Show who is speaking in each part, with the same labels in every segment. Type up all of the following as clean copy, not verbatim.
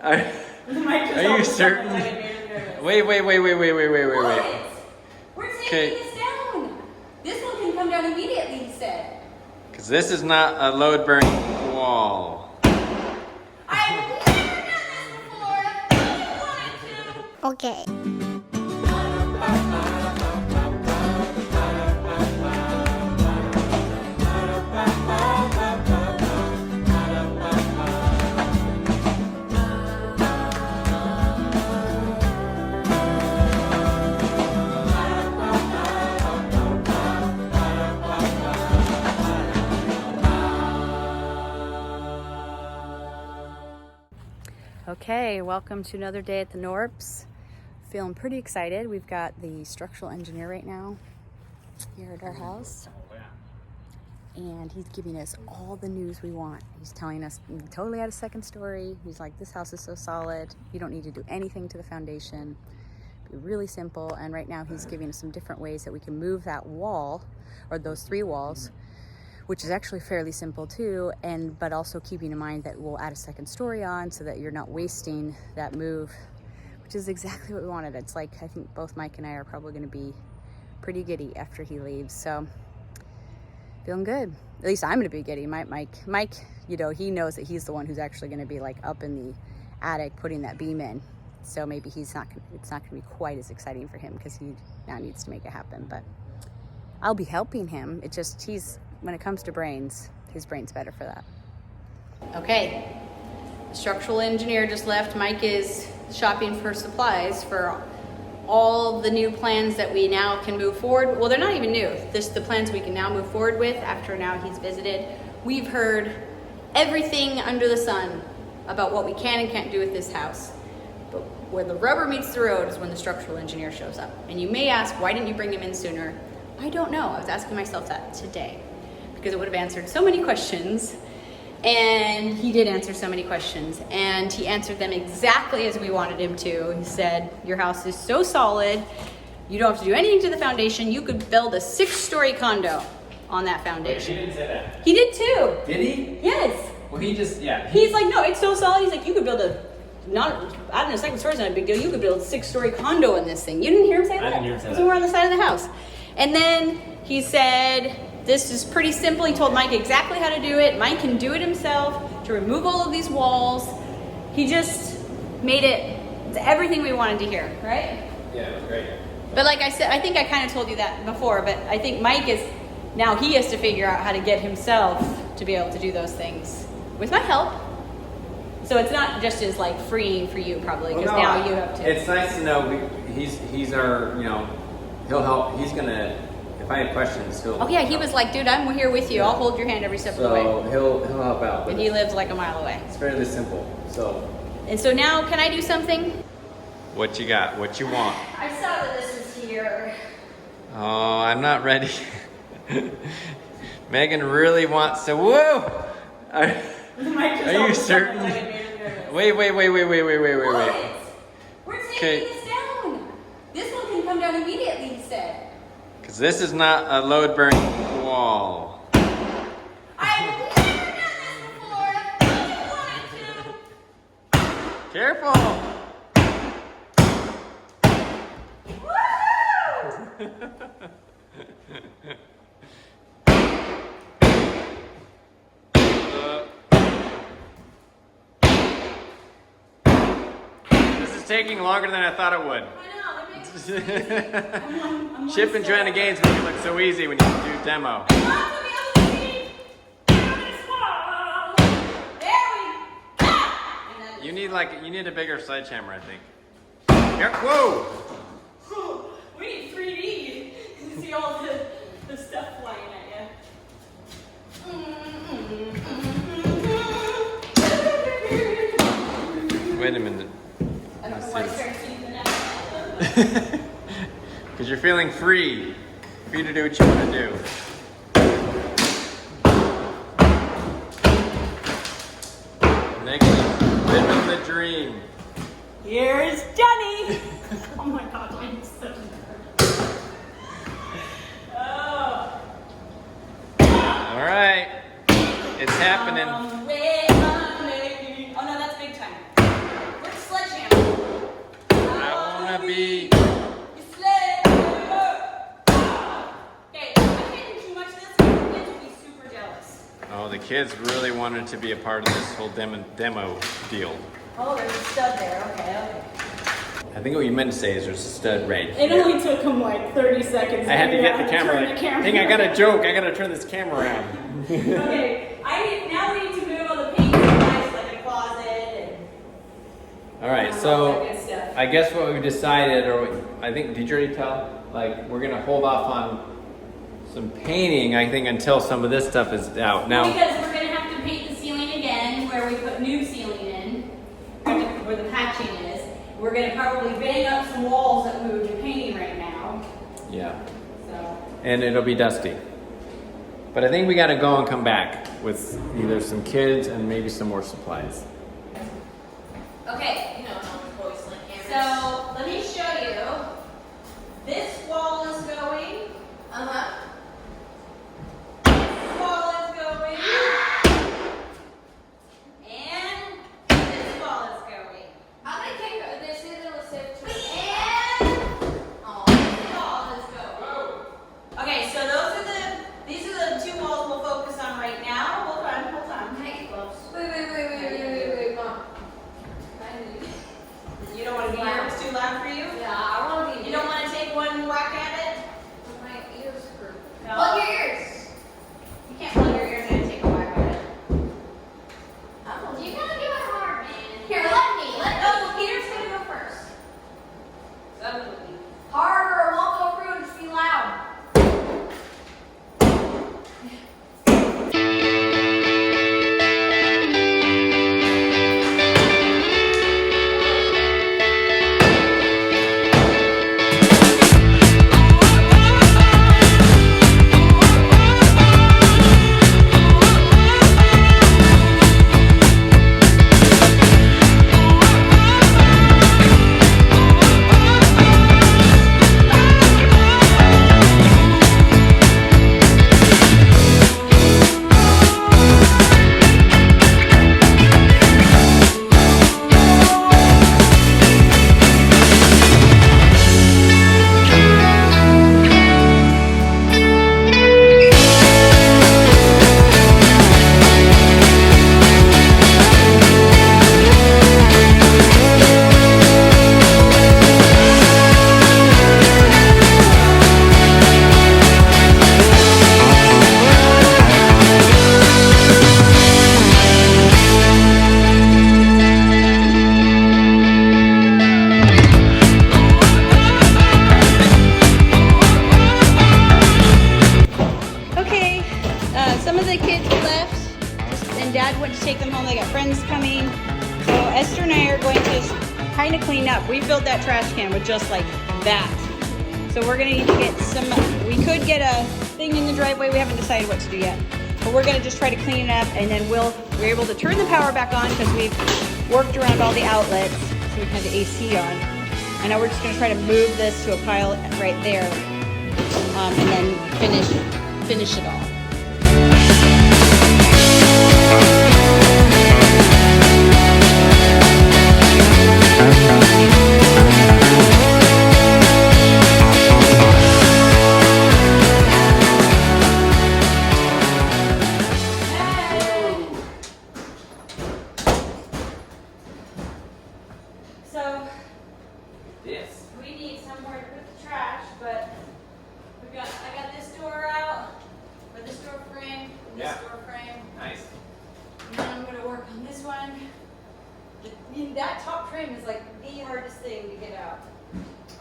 Speaker 1: Are you certain? Wait.
Speaker 2: What? We're taking this down. This one can come down immediately, he said.
Speaker 1: Because this is not a load-bearing wall.
Speaker 2: I've never done this before. I wanted to.
Speaker 3: Okay.
Speaker 2: Okay, welcome to another day at the Knorps. Feeling pretty excited. We've got the structural engineer right now here at our house. And he's giving us all the news we want. He's telling us we can totally add a second story. He's like, this house is so solid. You don't need to do anything to the foundation. Be really simple. And right now he's giving us some different ways that we can move that wall, or those three walls, which is actually fairly simple too, but also keeping in mind that we'll add a second story on so that you're not wasting that move, which is exactly what we wanted. It's like, I think both Mike and I are probably gonna be pretty giddy after he leaves, so feeling good. At least I'm gonna be giddy. Mike, you know, he knows that he's the one who's actually gonna be like up in the attic putting that beam in. So maybe it's not gonna be quite as exciting for him because he now needs to make it happen, but I'll be helping him. It just, when it comes to brains, his brain's better for that. Okay, the structural engineer just left. Mike is shopping for supplies for all the new plans that we now can move forward. Well, they're not even new. The plans we can now move forward with after now he's visited. We've heard everything under the sun about what we can and can't do with this house. But where the rubber meets the road is when the structural engineer shows up. And you may ask, why didn't you bring him in sooner? I don't know. I was asking myself that today, because it would have answered so many questions, and he did answer so many questions, and he answered them exactly as we wanted him to. He said, your house is so solid, you don't have to do anything to the foundation. You could build a 6-story condo on that foundation.
Speaker 1: Wait, he didn't say that.
Speaker 2: He did too.
Speaker 1: Did he?
Speaker 2: Yes.
Speaker 1: Well, yeah.
Speaker 2: He's like, no, it's so solid. He's like, you could build adding a second story is not a big deal. You could build a 6-story condo in this thing. You didn't hear him say that?
Speaker 1: I didn't hear him say that.
Speaker 2: Because we're on the side of the house. And then he said, this is pretty simple. He told Mike exactly how to do it. Mike can do it himself to remove all of these walls. He just made it's everything we wanted to hear, right?
Speaker 1: Yeah, it was great.
Speaker 2: But like I said, I think I kind of told you that before, but I think Mike now he has to figure out how to get himself to be able to do those things with my help. So it's not just as like freeing for you probably, because now you have to.
Speaker 1: It's nice to know he's our, he'll help. He's gonna, if I have questions, he'll.
Speaker 2: Oh yeah, he was like, dude, I'm here with you. I'll hold your hand every step of the way.
Speaker 1: So he'll help out.
Speaker 2: And he lives like a mile away.
Speaker 1: It's fairly simple.
Speaker 2: And so now, can I do something?
Speaker 1: What you got? What you want?
Speaker 2: I saw that this was here.
Speaker 1: Oh, I'm not ready. Megan really wants to. Whoa! Are you certain? Wait.
Speaker 2: What? We're taking this down. This one can come down immediately, he said.
Speaker 1: Because this is not a load-bearing wall.
Speaker 2: I've never done this before. I wanted to.
Speaker 1: Careful! This is taking longer than I thought it would.
Speaker 2: I know, that makes sense.
Speaker 1: Chip and Joanna Gaines make it look so easy when you do demo. You need a bigger sledgehammer, I think. Here, whoa!
Speaker 2: We need 3D to see all the stuff flying at you.
Speaker 1: Wait a minute.
Speaker 2: I don't know why it's very season.
Speaker 1: Because you're feeling free to do what you want to do. Negative, living the dream.
Speaker 2: Here's Johnny. Oh my God, I'm so nervous. Oh.
Speaker 1: All right, it's happening.
Speaker 2: Oh no, that's big time.
Speaker 1: wanna be.
Speaker 2: You slid. Okay, I can't do too much of this because the kids will be super jealous.
Speaker 1: Oh, the kids really wanted to be a part of this whole demo deal.
Speaker 2: Oh, there's a stud there. Okay.
Speaker 1: I think what you meant to say is there's a stud right
Speaker 2: It
Speaker 1: here.
Speaker 2: only took him like 30 seconds.
Speaker 1: I had to get the camera.
Speaker 2: Turn the camera.
Speaker 1: Dang, I got a joke. I gotta turn this camera around.
Speaker 2: Okay, now we need to move all the paint supplies like a closet and
Speaker 1: All right,
Speaker 2: all
Speaker 1: so
Speaker 2: that good stuff.
Speaker 1: I guess what we decided, I think, did you already tell? Like, we're gonna hold off on some painting, I think, until some of this stuff is out. Now,
Speaker 2: Because we're gonna have to paint the ceiling again where we put new ceiling in, where the patching is. We're gonna probably bang up some walls that we would be painting right now.
Speaker 1: yeah,
Speaker 2: So
Speaker 1: and it'll be dusty. But I think we gotta go and come back with either some kids and maybe some more supplies.
Speaker 2: okay,
Speaker 3: You know, always like cameras.
Speaker 2: so let me show you. This wall is going. This wall is going. And this wall is going.
Speaker 3: How they take they say they'll save to
Speaker 2: And
Speaker 3: Oh.
Speaker 2: this wall is going. Okay, so these are the two walls we'll focus on right now. Hold on.
Speaker 3: Hey, gloves. Wait, Mom.
Speaker 2: You don't want to be here? It's too loud for you?
Speaker 3: Yeah, I want to be.
Speaker 2: You don't want to take one whack at it?
Speaker 3: My ears hurt.
Speaker 2: No.
Speaker 3: Plug your ears.
Speaker 2: You can't plug your ears in and take a whack at it.
Speaker 3: You gotta do it hard, man. Here, let me.
Speaker 2: No, Peter's going to go first.
Speaker 3: Harder, it won't go through and just be loud.
Speaker 2: Some of the kids left, and Dad went to take them home. They got friends coming. So Esther and I are going to kind of clean up. We filled that trash can with just like that. So we're gonna need to get some, we could get a thing in the driveway. We haven't decided what to do yet. But we're gonna just try to clean it up, and then we're able to turn the power back on because we've worked around all the outlets. So we've had the AC on. And now we're just gonna try to move this to a pile right there, and then finish it all. So
Speaker 1: Yes.
Speaker 2: we need somewhere to put the trash, but I got this door out, or this door frame, and this
Speaker 1: Yeah.
Speaker 2: door frame,
Speaker 1: Nice.
Speaker 2: and then I'm gonna work on this one. That top frame is like the hardest thing to get out.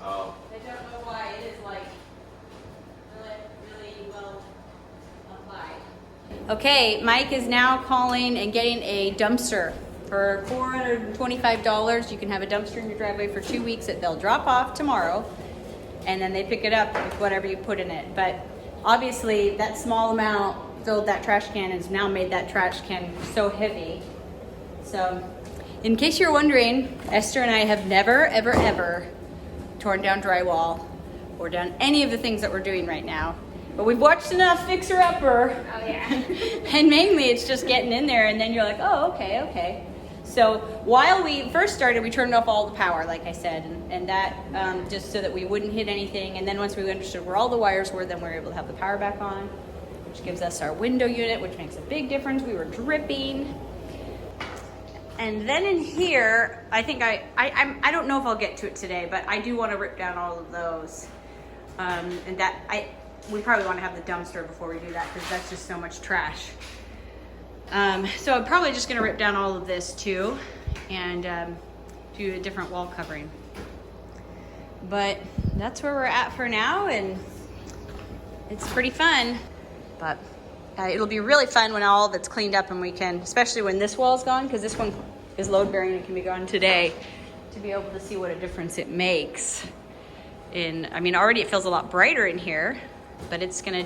Speaker 1: Oh.
Speaker 2: I don't know why. It is like really well applied. Okay, Mike is now calling and getting a dumpster for $425. You can have a dumpster in your driveway for 2 weeks that they'll drop off tomorrow, and then they pick it up with whatever you put in it. But obviously that small amount filled that trash can and has now made that trash can so heavy. So in case you're wondering, Esther and I have never, ever, ever torn down drywall or done any of the things that we're doing right now. But we've watched enough Fixer Upper.
Speaker 3: Oh, yeah.
Speaker 2: And mainly it's just getting in there, and then you're like, oh, okay. So while we first started, we turned off all the power, like I said, and that just so that we wouldn't hit anything. And then once we understood where all the wires were, then we were able to have the power back on, which gives us our window unit, which makes a big difference. We were dripping. And then in here, I think I don't know if I'll get to it today, but I do want to rip down all of those. And that we probably want to have the dumpster before we do that because that's just so much trash. So I'm probably just going to rip down all of this too and do a different wall covering. But that's where we're at for now, and it's pretty fun. But it'll be really fun when all that's cleaned up and we can, especially when this wall's gone, because this one is load bearing and can be gone today, to be able to see what a difference it makes. I mean, already it feels a lot brighter in here, but it's gonna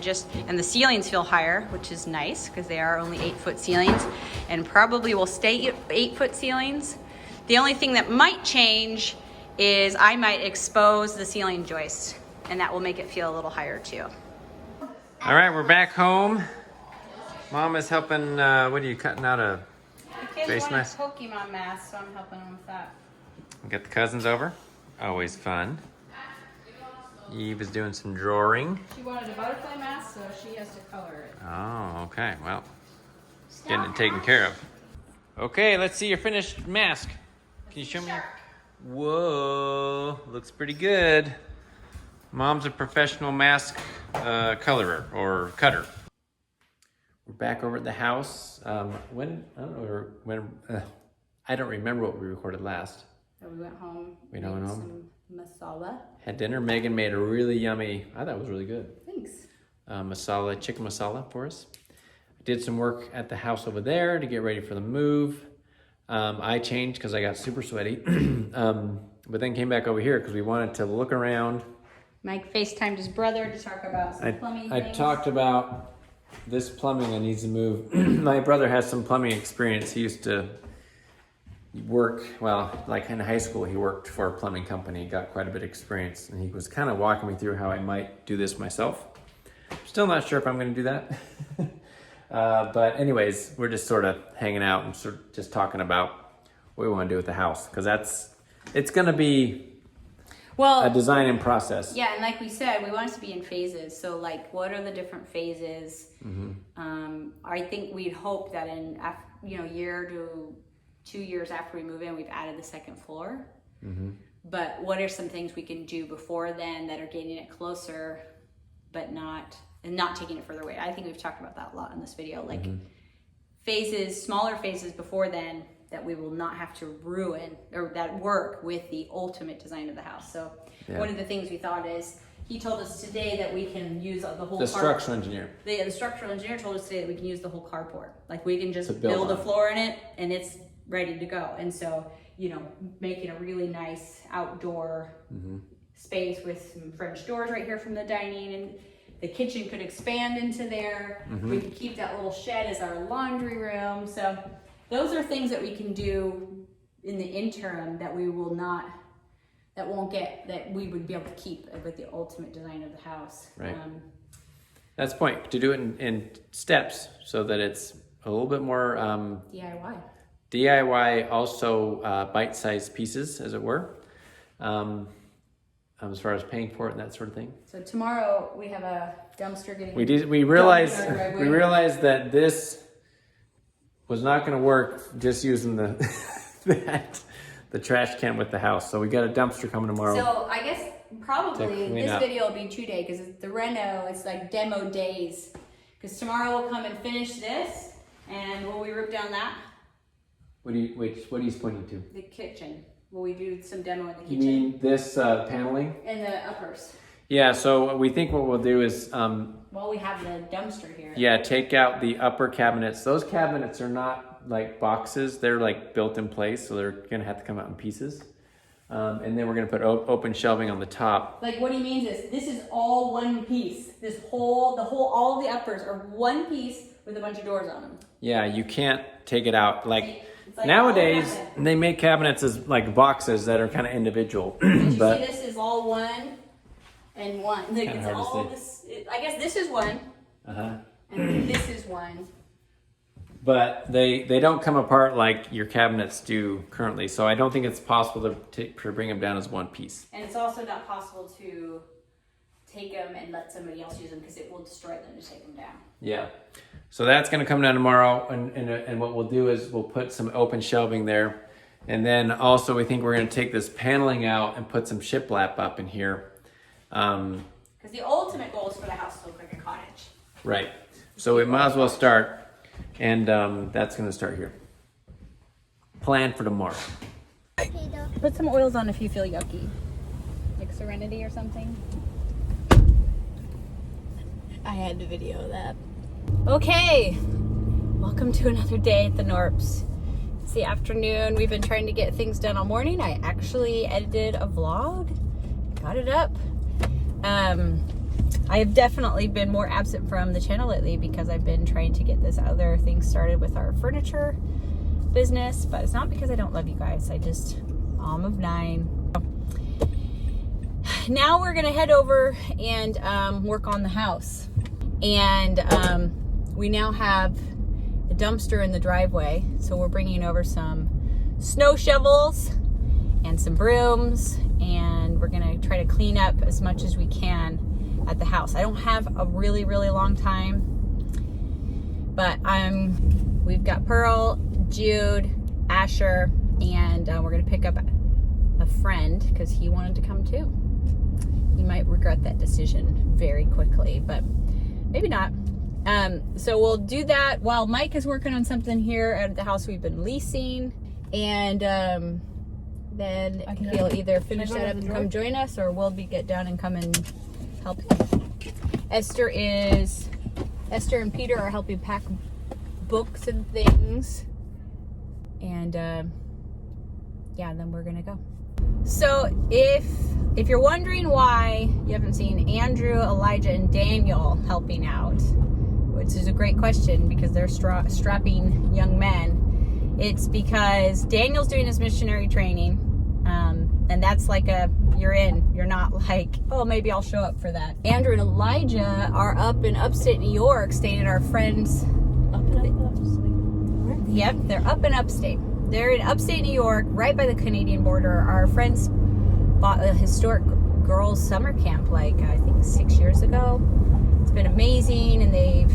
Speaker 2: and the ceilings feel higher, which is nice because they are only 8-foot ceilings and probably will stay 8-foot ceilings. The only thing that might change is I might expose the ceiling joist, and that will make it feel a little higher too.
Speaker 1: All right, we're back home. Mom is helping, what are you cutting out a
Speaker 2: The kids
Speaker 1: face
Speaker 2: want
Speaker 1: mask?
Speaker 2: a Pokemon mask, so I'm helping them with that.
Speaker 1: We got the cousins over. Always fun. Eve is doing some drawing.
Speaker 2: She wanted a butterfly mask, so she has to color it.
Speaker 1: Oh, okay. Well, getting it taken care of. Okay, let's see your finished mask. Can you show me? Whoa, looks pretty good. Mom's a professional mask colorer or cutter. We're back over at the house. I don't remember what we recorded last.
Speaker 2: So we went home.
Speaker 1: We went home.
Speaker 2: Some masala.
Speaker 1: Had dinner. Megan made a really yummy, I thought it was really good.
Speaker 2: Thanks.
Speaker 1: Chicken masala for us. Did some work at the house over there to get ready for the move. I changed because I got super sweaty. But then came back over here because we wanted to look around.
Speaker 2: Mike FaceTimed his brother to talk about some plumbing
Speaker 1: I
Speaker 2: things.
Speaker 1: talked about this plumbing that needs to move. My brother has some plumbing experience. He used to work, like in high school, he worked for a plumbing company, got quite a bit of experience, and he was kind of walking me through how I might do this myself. Still not sure if I'm going to do that. But anyways, we're just sort of hanging out and sort of just talking about what we want to do with the house, because it's going to be a design and process.
Speaker 2: Yeah, and like we said, we want it to be in phases. So like, what are the different phases? Mm-hmm. I think we'd hope that in year to 2 years after we move in, we've added the second floor. Mm-hmm. But what are some things we can do before then that are getting it closer, but not taking it further away? I think we've talked about that a lot in this video. Like phases, smaller phases before then that we will not have to ruin or that work with the ultimate design of the house. So one of the things we thought is, he told us today that we can use the whole
Speaker 1: structural engineer.
Speaker 2: The structural engineer told us today that we can use the whole carport. Like we can just build a floor in it and it's ready to go. And so, making a really nice outdoor space with some French doors right here from the dining, and the kitchen could expand into there. We could keep that little shed as our laundry room. So those are things that we can do in the interim that we will not, that we would be able to keep with the ultimate design of the house.
Speaker 1: Right. That's the point, to do it in steps so that it's a little bit more DIY, also bite-sized pieces, as it were, as far as paying for it and that sort of thing.
Speaker 2: So tomorrow we have a dumpster getting.
Speaker 1: We realized that this was not going to work just using the trash can with the house. So we got a dumpster coming tomorrow.
Speaker 2: So I guess probably this video will be 2 days because the reno, it's like demo days. Because tomorrow we'll come and finish this, and will we rip down that?
Speaker 1: What are you pointing to?
Speaker 2: The kitchen. Will we do some demo in the kitchen?
Speaker 1: You mean this paneling?
Speaker 2: And the uppers.
Speaker 1: Yeah, so we think what we'll do is...
Speaker 2: we have the dumpster here.
Speaker 1: Yeah, take out the upper cabinets. Those cabinets are not like boxes. They're like built in place, so they're going to have to come out in pieces. And then we're going to put open shelving on the top.
Speaker 2: Like what he means is, this is all one piece. All of the uppers are one piece with a bunch of doors on them.
Speaker 1: Yeah, you can't take it out. Like nowadays, they make cabinets as like boxes that are kind of individual.
Speaker 2: But you see, this is all one and one. Like it's all this. I guess this is one. And this is one.
Speaker 1: but they don't come apart like your cabinets do currently. So I don't think it's possible to bring them down as one piece.
Speaker 2: And it's also not possible to take them and let somebody else use them because it will destroy them to take them down.
Speaker 1: Yeah. So that's going to come down tomorrow. And what we'll do is we'll put some open shelving there. And then also we think we're going to take this paneling out and put some shiplap up in here.
Speaker 2: Because the ultimate goal is for the house to look like a cottage.
Speaker 1: Right. So we might as well start. And that's going to start here. Plan for tomorrow.
Speaker 2: Put some oils on if you feel yucky. Like Serenity or something. I had to video that. Okay. Welcome to another day at the Knorps. It's the afternoon. We've been trying to get things done all morning. I actually edited a vlog. Got it up. I have definitely been more absent from the channel lately because I've been trying to get this other thing started with our furniture business, but it's not because I don't love you guys. I just, mom of 9. Now we're gonna head over and work on the house. And we now have a dumpster in the driveway, so we're bringing over some snow shovels and some brooms, and we're gonna try to clean up as much as we can at the house. I don't have a really long time, but we've got Pearl, Jude, Asher, and we're gonna pick up a friend because he wanted to come too. He might regret that decision very quickly, but maybe not. So we'll do that while Mike is working on something here at the house we've been leasing, and then he'll either finish that up and come join us, or we'll get down and come and help. Esther and Peter are helping pack books and things, and yeah, then we're gonna go. So if you're wondering why you haven't seen Andrew, Elijah, and Daniel helping out, which is a great question because they're strapping young men, it's because Daniel's doing his missionary training, and that's like you're not like, oh, maybe I'll show up for that. Andrew and Elijah are up in upstate New York staying at our friend's. Yep, they're up in upstate. They're in upstate New York, right by the Canadian border. Our friends bought a historic girls' summer camp, like I think 6 years ago. It's been amazing, and they've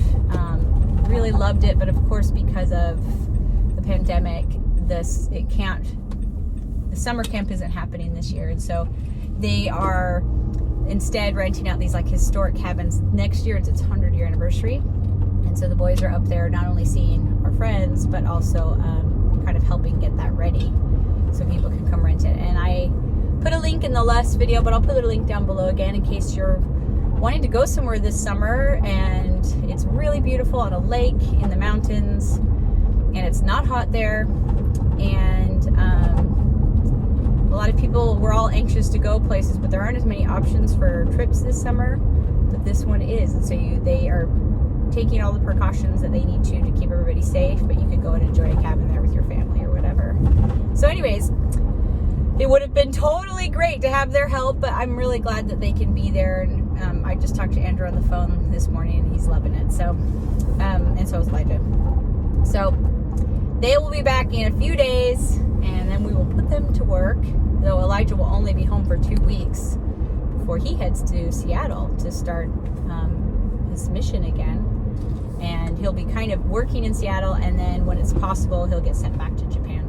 Speaker 2: really loved it. But of course, because of the pandemic, the summer camp isn't happening this year, and so they are instead renting out these like historic cabins. Next year, it's its 100-year anniversary, and so the boys are up there not only seeing our friends, but also kind of helping get that ready so people can come rent it. And I put a link in the last video, but I'll put a link down below again in case you're wanting to go somewhere this summer, and it's really beautiful on a lake in the mountains, and it's not hot there, and a lot of people, we're all anxious to go places, but there aren't as many options for trips this summer, but this one is, and so they are taking all the precautions that they need to keep everybody safe, but you could go and enjoy a cabin there with your family or whatever. So anyways, it would have been totally great to have their help, but I'm really glad that they can be there. And I just talked to Andrew on the phone this morning, and he's loving it. So, and so is Elijah. So they will be back in a few days, and then we will put them to work. Though Elijah will only be home for 2 weeks before he heads to Seattle to start his mission again. And he'll be kind of working in Seattle, and then when it's possible, he'll get sent back to Japan.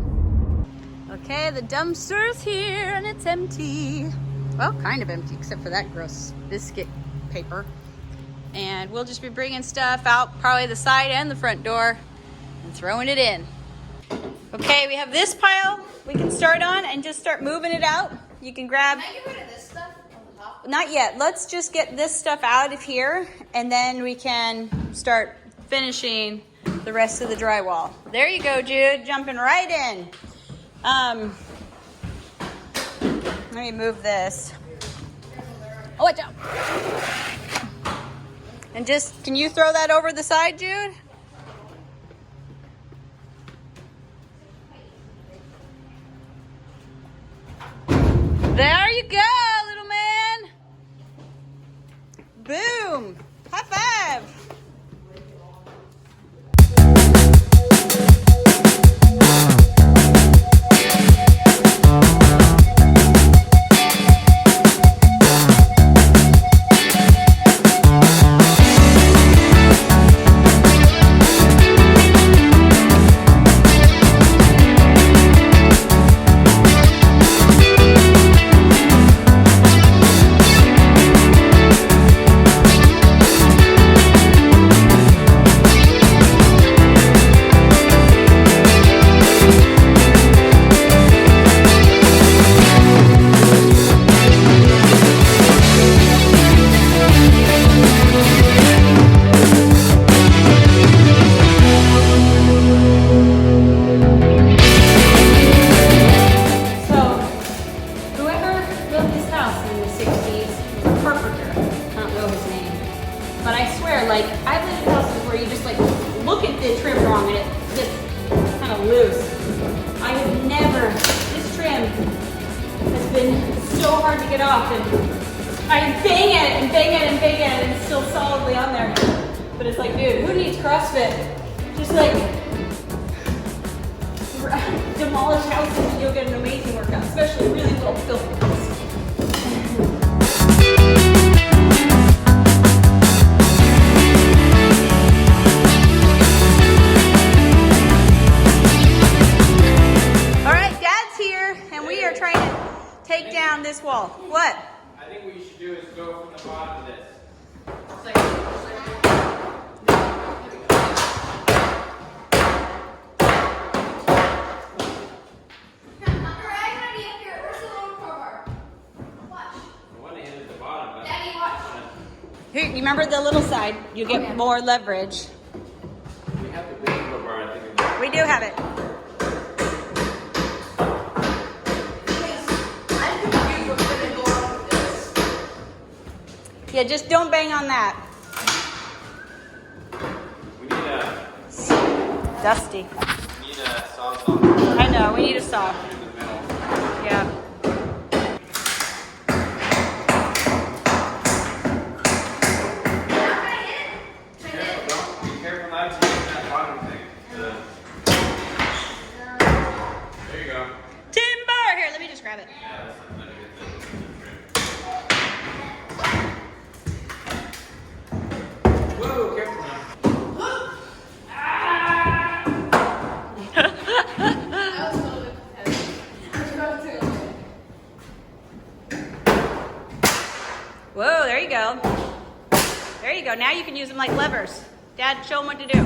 Speaker 2: Okay, the dumpster's here and it's empty. Well, kind of empty, except for that gross biscuit paper. And we'll just be bringing stuff out, probably the side and the front door, and throwing it in. Okay, we have this pile we can start on and just start moving it out. You can grab...
Speaker 3: Can I get rid of this stuff on the top?
Speaker 2: Not yet. Let's just get this stuff out of here, and then we can start finishing the rest of the drywall. There you go, Jude, jumping right in. Let me move this. Oh, watch out. And just, can you throw that over the side, Jude? There you go, little man. Boom. High five. and has been so hard to get off. And I bang at it and bang at it and bang at it and it's still solidly on there. But it's like, dude, who needs CrossFit? Just like demolish houses and you'll get an amazing workout, especially a really well built house. All right, Dad's here, and we are trying to take down this wall. What?
Speaker 1: I think what you should do is go from the bottom of this.
Speaker 2: Here, you remember the little side? You get more leverage.
Speaker 1: We have the big bar, I think.
Speaker 2: We do have it. Yeah, just don't bang on that.
Speaker 1: We need a
Speaker 2: Dusty.
Speaker 1: we need a sawzall.
Speaker 2: I know, we need a saw.
Speaker 1: In the middle.
Speaker 2: Yeah. Grab it.
Speaker 1: Whoa, careful now.
Speaker 2: Whoa, there you go. There you go. Now you can use them like levers. Dad, show them what to do.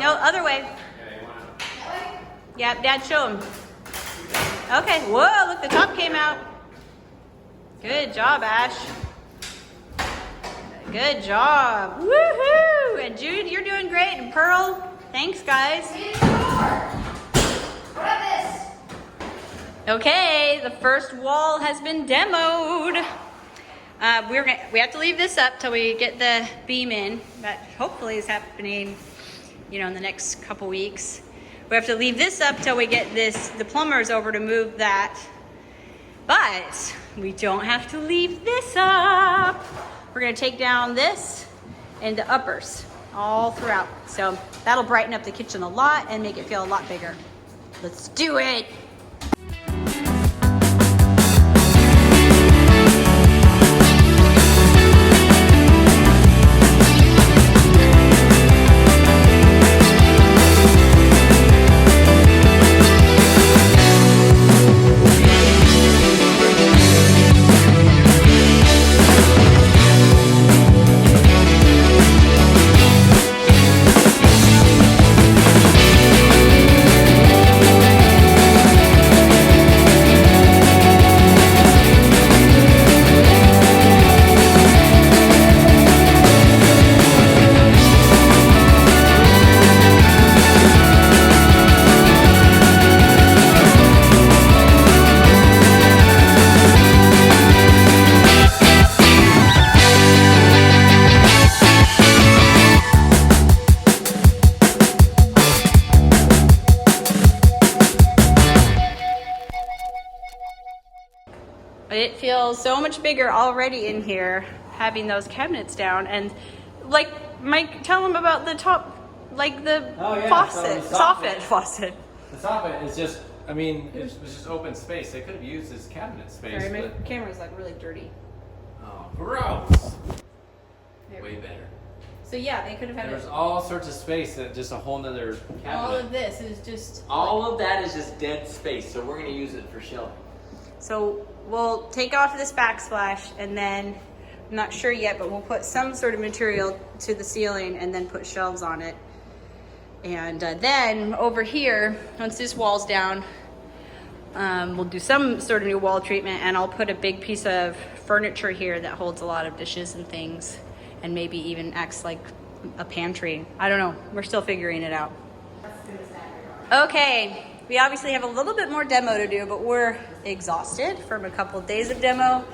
Speaker 2: No, other way. Yeah, Dad, show them. Okay, whoa, look, the top came out. Good job, Ash. Good job. Woohoo! And Jude, you're doing great. And Pearl, thanks, guys. Okay, the first wall has been demoed. We have to leave this up till we get the beam in. That hopefully is happening, in the next couple weeks. We have to leave this up till we get the plumbers over to move that. But we don't have to leave this up. We're gonna take down this and the uppers all throughout. So that'll brighten up the kitchen a lot and make it feel a lot bigger. Let's do it. It feels so much bigger already in here, having those cabinets down. And like, Mike, tell them about the top, like the faucet, soffit faucet.
Speaker 1: The soffit is just, it's just open space. They could have used this cabinet space.
Speaker 2: Sorry, my
Speaker 1: but...
Speaker 2: camera's like really dirty.
Speaker 1: Oh, gross. Way better.
Speaker 2: So yeah, they could have had
Speaker 1: There's all sorts of space that just a whole nother cabinet.
Speaker 2: all of this is just...
Speaker 1: All of that is just dead space, so we're going to use it for shelving.
Speaker 2: So we'll take off this backsplash and then, I'm not sure yet, but we'll put some sort of material to the ceiling and then put shelves on it. And then over here, once this wall's down, we'll do some sort of new wall treatment, and I'll put a big piece of furniture here that holds a lot of dishes and things, and maybe even acts like a pantry. I don't know, we're still figuring it out. Okay, we obviously have a little bit more demo to do, but we're exhausted from a couple of days of demo,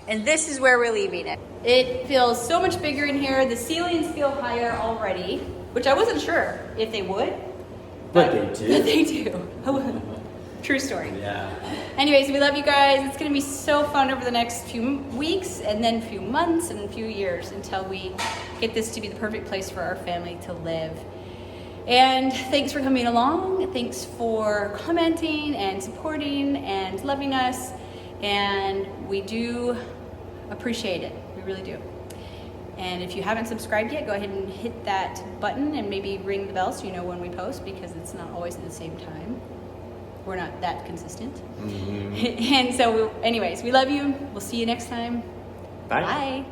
Speaker 2: and this is where we're leaving it. It feels so much bigger in here. The ceilings feel higher already, which I wasn't sure if they would.
Speaker 1: But they do.
Speaker 2: But they do. True story.
Speaker 1: Yeah.
Speaker 2: Anyways, we love you guys. It's going to be so fun over the next few weeks and then few months and a few years until we get this to be the perfect place for our family to live. And thanks for coming along. Thanks for commenting and supporting and loving us. And we do appreciate it. We really do. And if you haven't subscribed yet, go ahead and hit that button and maybe ring the bell so you know when we post, because it's not always at the same time. We're not that consistent.
Speaker 1: Mm-hmm.
Speaker 2: And so, anyways, we love you. We'll see you next time.
Speaker 1: Bye.
Speaker 2: Bye.